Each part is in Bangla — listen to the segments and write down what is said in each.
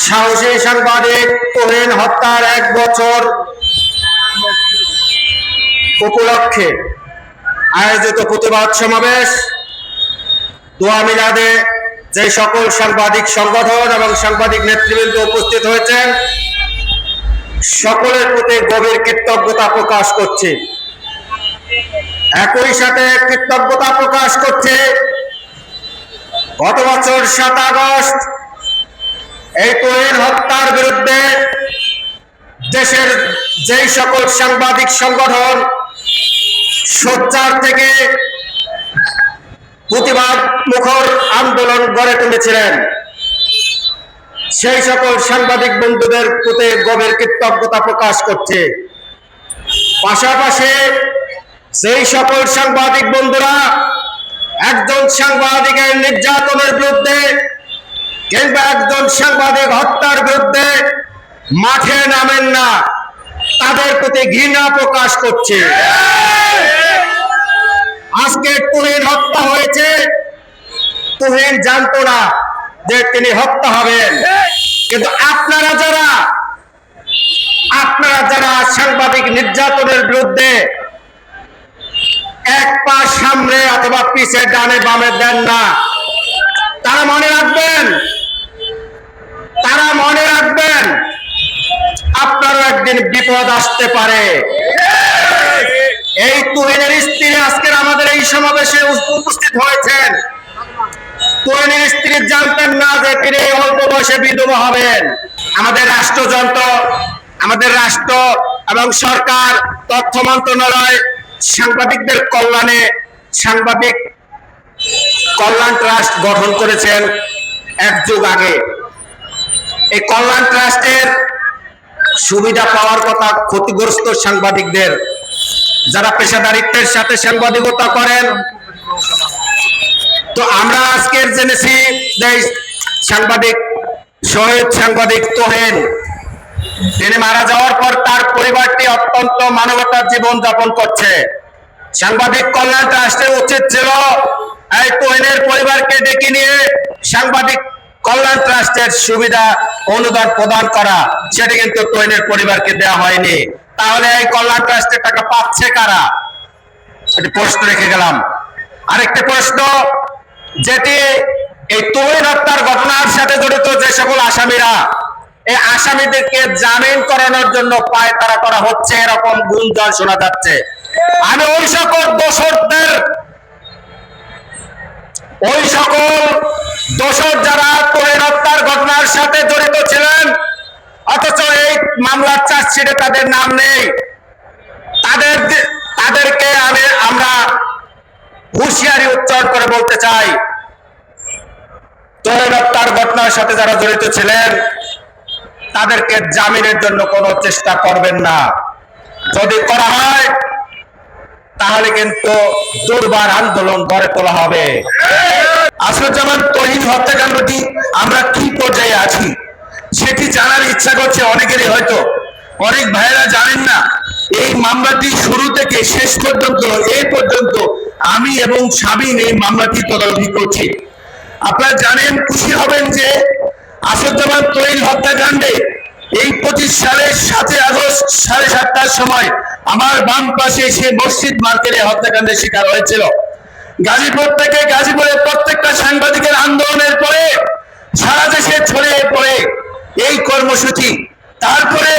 সাহসী সাংবাদিক তুহিন হত্যার 1 বছর উপলক্ষে আয়োজিত প্রতিবাদ সমাবেশ দোয়া মিলাদে যে সকল সাংবাদিক সংগঠন এবং সাংবাদিক নেতৃবৃন্দ উপস্থিত হয়েছেন সকলের প্রতি গভীর কৃতজ্ঞতা প্রকাশ করছি। একই সাথে কৃতজ্ঞতা প্রকাশ করছে গত বছর 7 আগস্ট এই তুহিন হত্যার বিরুদ্ধে দেশের যেই সকল সাংবাদিক সংগঠন সোচ্চার থেকে প্রতিবাদ মুখর আন্দোলন গড়ে তুলেছিলেন সেই সকল সাংবাদিক বন্ধুদের প্রতি গভীর কৃতজ্ঞতা প্রকাশ করছে। পাশাপাশি সেই সকল সাংবাদিক বন্ধুরা একজন সাংবাদিকের নির্যাতনের বিরুদ্ধে কিংবা একজন সাংবাদিক হত্যার বিরুদ্ধে মাঠে নামেন না, তাদের প্রতি ঘৃণা প্রকাশ করছে। আজকে তুহিন হত্যা হয়েছে, তুহিন জানতো না যে তিনি হত্যা হবেন, কিন্তু আপনারা যারা সাংবাদিক নির্যাতনের বিরুদ্ধে এক পা সামনে অথবা পিছে ডানে বামে দেন না, তারা মনে রাখবেন আপনারও একদিন বিপদ আসতে পারে। এই তুহিনের স্ত্রী আজকের আমাদের এই সমাবেশে উপস্থিত হয়েছেন। তুহিনের স্ত্রী জানতেন না যে তিনি অল্প বয়সে বিধবা হবেন। আমাদের রাষ্ট্র এবং সরকার, তথ্য মন্ত্রণালয় সাংবাদিকদের কল্যাণে সাংবাদিক কল্যাণ ট্রাস্ট গঠন করেছেন 1 যুগ আগে। এই কল্যাণ ট্রাস্টের সুবিধা পাওয়ার কথা ক্ষতিগ্রস্ত সাংবাদিকদের, যারা পেশাদারিত্বের সাথে সাংবাদিকতা করেন। তো আমরা আজকের জেনেছি যে শহীদ সাংবাদিক তুহিন, তিনি মারা যাওয়ার পর তার পরিবারটি অত্যন্ত মানবতার জীবন যাপন করছে। সাংবাদিক কল্যাণ ট্রাস্টের উচিত ছিল এই তুহিনের পরিবারকে ডেকে নিয়ে সাংবাদিক কল্যাণ ট্রাস্টের সুবিধা অনুদান প্রদান করা, সেটা কিন্তু তুহিনের পরিবারকে দেওয়া হয়নি। তাহলে এই কল্যাণ ট্রাস্টের টাকা পাচ্ছে কারা? এটি প্রশ্ন রেখে গেলাম। আরেকটি প্রশ্ন, যেটি এই তুহিন হত্যার ঘটনার সাথে জড়িত যে সকল আসামিরা, এই আসামিদেরকে জামিন করানোর জন্য পায়তারা করা হচ্ছে, এরকম গুঞ্জন শোনা যাচ্ছে। আমি ওই সকল দোষর যারা তুহিন হত্যার ঘটনার সাথে জড়িত ছিলেন অথচ এই মামলার চার্জশিটে তাদের নাম নেই, তাদেরকে আমরা হুঁশিয়ারি উচ্চারণ করে বলতে চাই, তুহিন হত্যার ঘটনার সাথে যারা জড়িত ছিলেন তাদেরকে জামিনের জন্য কোনো চেষ্টা করবেন না। যদি করা হয় তাহলে কিন্তু দুর্বার আন্দোলন গড়ে তোলা হবে। আসরুজ্জামান তুহিন হত্যাকাণ্ডটি আমরা কি পর্যায়ে আছি সেটি জানার ইচ্ছা করছে অনেকেরই। হয়তো অনেক ভাইয়েরা জানেন না, এই মামলাটি শুরু থেকে শেষ পর্যন্ত এই পর্যন্ত আমি এবং শাবিন এই মামলাটি তদারকি করছি। আপনারা জানেন, খুশি হবেন যে আসরুজ্জামান তুহিন হত্যাকাণ্ডে এই 25 সালের 7 আগস্ট 7:30টার সময় আমার বাম পাশে সে মসজিদ মার্কেটে হত্যাকাণ্ডের শিকার হয়েছিল। গাজীপুরের প্রত্যেকটা সাংবাদিকের আন্দোলনের পরে সারা দেশে ছড়িয়ে পড়ে এই কর্মসূচি। তারপরে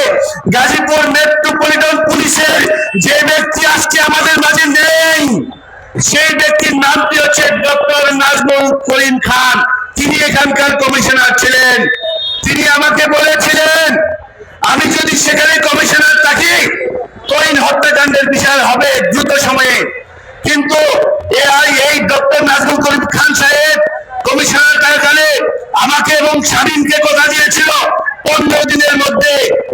গাজীপুর মেট্রোপলিটন পুলিশের যে ব্যক্তি আজকে আমাদের মাঝে নেই, সেই ব্যক্তির নামটি হচ্ছে ডক্টর নাজমুল করিম খান। তিনি এখানকার কমিশনার ছিলেন। তিনি আমাকে বলেছিলেন আমি যদি সেখানে কমিশনার থাকি তুহিন হত্যাকাণ্ডের বিচার হবে দ্রুত সময়ে। কিন্তু এই ডক্টর নাজমুল করিম খান সাহেব কমিশনার থাকাকালে আমাকে এবং শাবিনকে কথা দিয়েছিল 15 দিনের মধ্যে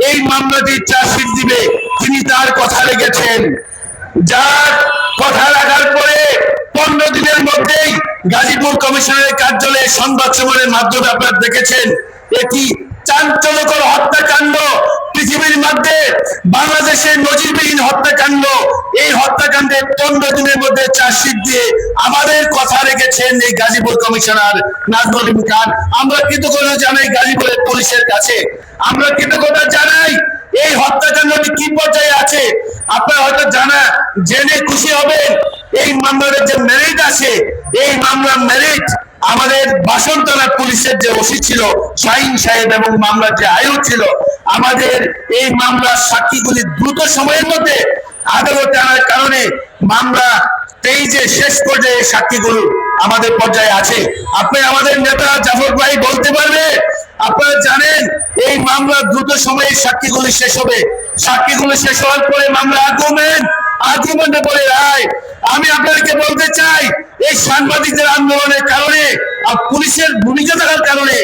এই মামলাটির চার্জশিট দিবে। তিনি তার কথা রেখেছেন। যার কথা রাখার পরে 15 দিনের মধ্যেই গাজীপুর কমিশনারের কার্যালয়ে সংবাদ সম্মেলনের মাধ্যমে আপনারা দেখেছেন এটি চাঞ্চল্যকর হত্যাকাণ্ড, পৃথিবীর মধ্যে বাংলাদেশের নজিরবিহীন হত্যাকাণ্ড। এই হত্যাকাণ্ডে 15 দিনের মধ্যে চার্জশিট দিয়ে আমাদের কথা রেখেছেন এই গাজীপুর কমিশনার নাজমুল খান। আমরা কৃতজ্ঞতা জানাই গাজীপুরের পুলিশের কাছে, আমরা কৃতজ্ঞতা জানাই। এই হত্যাকাণ্ডটি কি পর্যায়ে আছে আপনারা হয়তো জেনে খুশি হবেন। এই মামলার যে মেরিট আছে, এই মামলার মেরিট আমাদের বাসন থানার পুলিশের যে ওসি ছিল শাহিন সাহেব এবং মামলার যে আয়ু ছিল, আমাদের এই মামলার সাক্ষীগুলি দ্রুত সময়ের মধ্যে আদালতে আনার কারণে মামলা তেইজে শেষ পর্যায়ে সাক্ষীগুলো আমাদের পর্যায়ে আছে। আপনি আমাদের নেতা জাফর ভাই বলতে পারবে, আপনারা জানেন এই মামলা দ্রুত সময়ে সাক্ষীগুলি শেষ হবে। সাক্ষীগুলি শেষ হওয়ার পরে মামলা আর্গুমেন্টে পড়ে রায়। আমি আপনাদেরকে বলতে চাই, এই সাংবাদিকদের আন্দোলনের কারণে আর পুলিশের ভূমিকা থাকার কারণে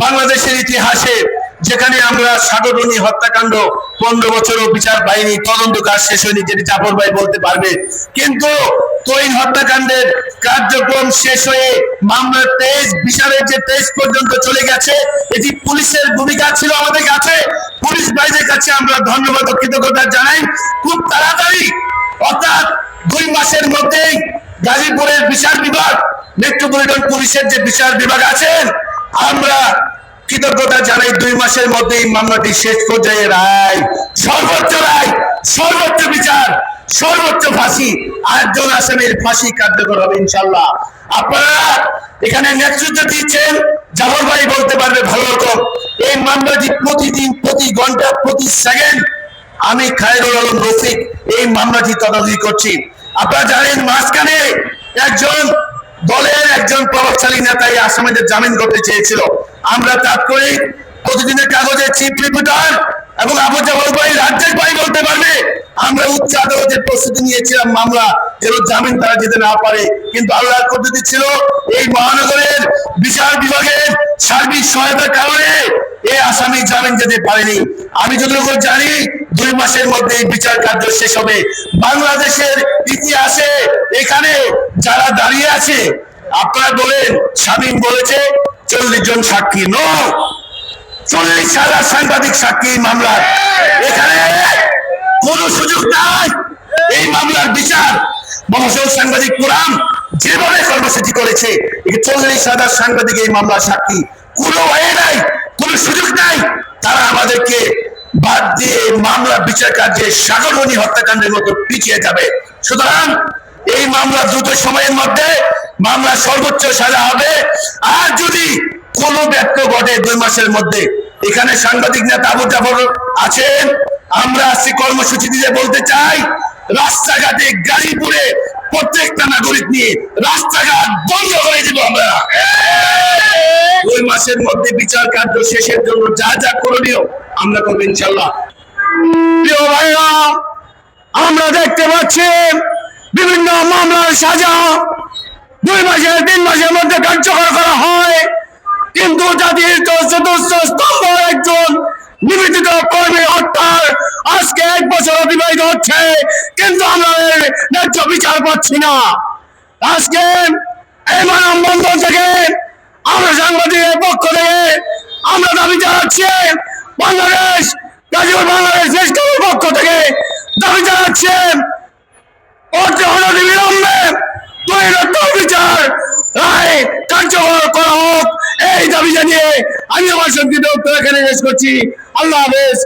বাংলাদেশের ইতিহাসে যেখানে আমরা সাগররণী হত্যাকাণ্ড 15 বছরও বিচার পাইনি, তদন্ত কাজ শেষ হয়নি, যেটি জাফর ভাই বলতে পারবে, কিন্তু তৈন হত্যাকাণ্ডের কার্যক্রম শেষ হয়ে মামলার বিচারের যে 23 পর্যন্ত চলে গেছে, এটি পুলিশের ভূমিকা ছিল আমাদের কাছে। পুলিশ ভাইদের কাছে আমরা ধন্যবাদ ও কৃতজ্ঞতা জানাই। খুব তাড়াতাড়ি অর্থাৎ 2 মাসের মধ্যেই গাজীপুরের বিচার বিভাগ, মেট্রোপলিটন পুলিশের যে বিচার বিভাগ আছেন, আমরা কৃতজ্ঞতা জানাই 2 মাসের মধ্যেই মামলাটি শেষ পর্যায়ে রায়, সর্বোচ্চ বিচার, সর্বোচ্চ ফাঁসি, 8 জন আসামির ফাঁসি কার্যকর হবে ইনশাআল্লাহ। আপনারা এখানে নেতৃত্ব দিচ্ছেন, জাফর ভাই বলতে পারবে ভালো রকম। এই মামলাটি প্রতিদিন, প্রতি ঘন্টা, প্রতি সেকেন্ড আমি খায়রুল আলম রফিক এই মামলাটি তদারকি করছি। আপনারা জানেন মাঝখানে একজন দলের একজন প্রভাবশালী নেতা এই আসামিদের জামিন করতে চেয়েছিল। আমরা তাৎক্ষণিক প্রতিদিনের কাগজে চিফ রিপোর্টার এবং আবু জাফর ভাই, রাজ্যের ভাই বলতে পারবে, আমরা উচ্চ আদালতের প্রস্তুতি নিয়েছিলাম মামলা যেন জামিন তারা যেতে না পারে। কিন্তু আল্লাহর পদ্ধতি ছিল এই মহানগরের বিচার বিভাগের সার্বিক সহায়তার কারণে এই আসামি জামিন যেতে পারেনি। আমি যতটুকু জানি 2 মাসের মধ্যে বিচার কার্য শেষ হবে। বাংলাদেশের ইতিহাসে এখানে যারা দাঁড়িয়ে আছে, আপনারা বলেন শামীম বলেছে 40 জন সাক্ষী, 40,000 সাংবাদিক সাক্ষী মামলার, এখানে কোন সুযোগ নাই। এই মামলার বিচার মহাশয় সাংবাদিক পুরাম যেভাবে কর্মসূচি করেছে, 40,000 সাংবাদিক এই মামলার সাক্ষী, কোনো ওয়ে নাই, কোন সুযোগ নাই। তারা আমাদেরকে বাদ দিয়ে মামলা বিচার কার্যে সাগররণী হত্যাকাণ্ডের মতো পিছিয়ে যাবে। সুতরাং এই মামলা দ্রুত সময়ের মধ্যে মামলা সর্বোচ্চ সাজা হবে। আর যদি কোনো ব্যর্থ ঘটে 2 মাসের মধ্যে, এখানে সাংবাদিক নেতা আবু জাফর আছেন, আমরা আজকে কর্মসূচি দিয়ে বলতে চাই, রাস্তাঘাটে গাড়িপুরে প্রত্যেকটা নাগরিক নিয়ে রাস্তাঘাট বন্ধ করে দিব আমরা। 2 মাসের মধ্যে বিচার কার্য শেষের জন্য যা যা করণীয় আমরা করবো ইনশাল্লাহ। প্রিয় ভাইরা, আমরা দেখতে পাচ্ছি বিভিন্ন মামলার সাজা 2 মাসের 3 মাসের মধ্যে কার্যকর করা হয়, কিন্তু জাতির চতুর্থ স্তম্ভ একজন নিবেদিত কর্মী হত্যার আজকে 1 বছর অতিবাহিত হচ্ছে, কিন্তু আমরা ন্যায্য বিচার পাচ্ছি না। আজকে এই মানববন্ধন থেকে আমরা সাংবাদিকের পক্ষ থেকে আমরা দাবি জানাচ্ছি, গাজীপুর বাংলাদেশ প্রেসক্লাবের পক্ষ থেকে দাবি জানাচ্ছি, বিলম্বে বিচার রায় কার্যকর করা হোক, এই দাবি জানিয়ে আমি আমার সংক্ষিপ্ত বক্তব্য এখানে শেষ করছি। আল্লাহ হাফেজ।